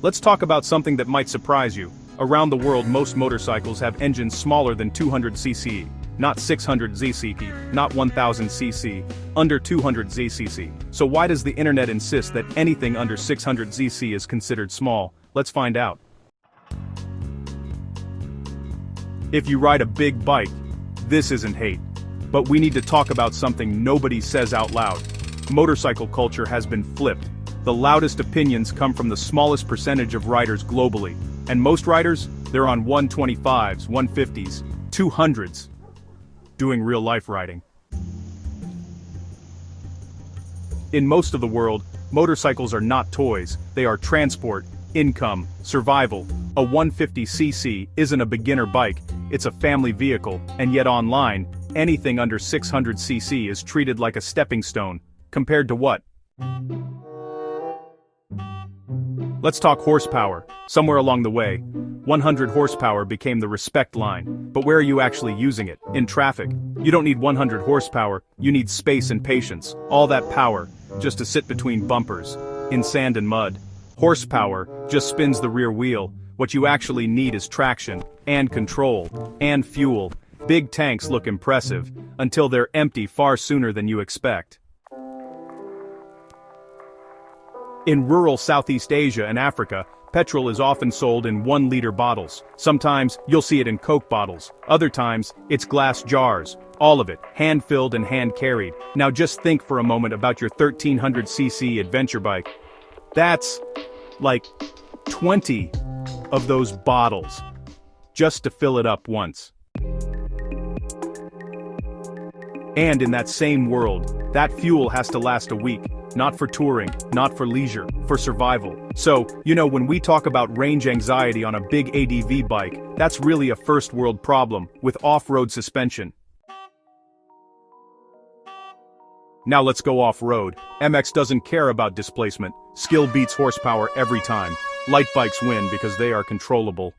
Let's talk about something that might surprise you. Around the world, most motorcycles have engines smaller than 200 cc. Not 600 cc, not 1000 cc, under 200 cc. So why does the internet insist that anything under 600 cc is considered small? Let's find out. If you ride a big bike, this isn't hate. But we need to talk about something nobody says out loud. Motorcycle culture has been flipped. The loudest opinions come from the smallest percentage of riders globally. And most riders, they're on 125s, 150s, 200s. Doing real-life riding. In most of the world, motorcycles are not toys, they are transport, income, survival. A 150cc isn't a beginner bike, it's a family vehicle, and yet online, anything under 600cc is treated like a stepping stone. Compared to what? Let's talk horsepower. Somewhere along the way, 100 horsepower became the respect line. But where are you actually using it? In traffic. You don't need 100 horsepower, you need space and patience. All that power, just to sit between bumpers, in sand and mud. Horsepower just spins the rear wheel. What you actually need is traction, and control, and fuel. Big tanks look impressive, until they're empty far sooner than you expect. In rural Southeast Asia and Africa, petrol is often sold in 1-liter bottles. Sometimes, you'll see it in Coke bottles. Other times, it's glass jars. All of it, hand-filled and hand-carried. Now just think for a moment about your 1300cc adventure bike. That's like 20 of those bottles, just to fill it up once. And in that same world, that fuel has to last a week. Not for touring, not for leisure, for survival. So, when we talk about range anxiety on a big ADV bike, that's really a first world problem, with off-road suspension. Now let's go off-road. MX doesn't care about displacement. Skill beats horsepower every time. Light bikes win because they are controllable.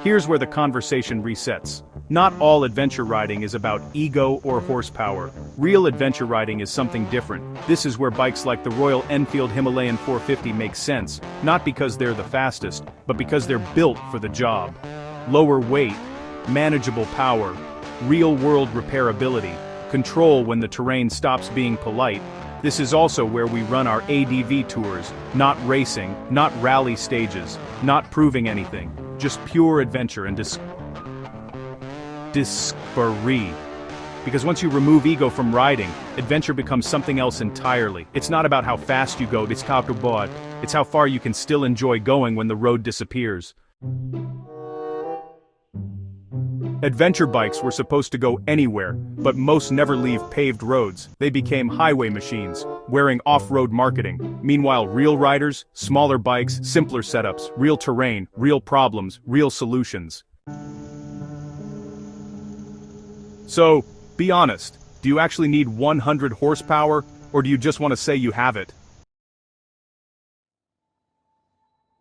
Here's where the conversation resets. Not all adventure riding is about ego or horsepower. Real adventure riding is something different. This is where bikes like the Royal Enfield Himalayan 450 make sense, not because they're the fastest, but because they're built for the job. Lower weight, manageable power, real-world repairability, control when the terrain stops being polite. This is also where we run our ADV tours, not racing, not rally stages, not proving anything, just pure adventure and discovery. Because once you remove ego from riding, adventure becomes something else entirely. It's not about how fast you go, it's how far you can still enjoy going when the road disappears. Adventure bikes were supposed to go anywhere, but most never leave paved roads. They became highway machines, wearing off-road marketing. Meanwhile, real riders, smaller bikes, simpler setups, real terrain, real problems, real solutions. So, be honest, do you actually need 100 horsepower, or do you just want to say you have it?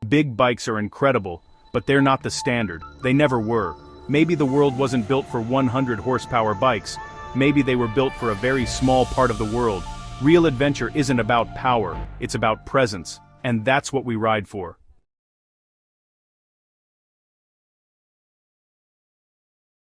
Big bikes are incredible, but they're not the standard. They never were. Maybe the world wasn't built for 100 horsepower bikes. Maybe they were built for a very small part of the world. Real adventure isn't about power, it's about presence, and that's what we ride for.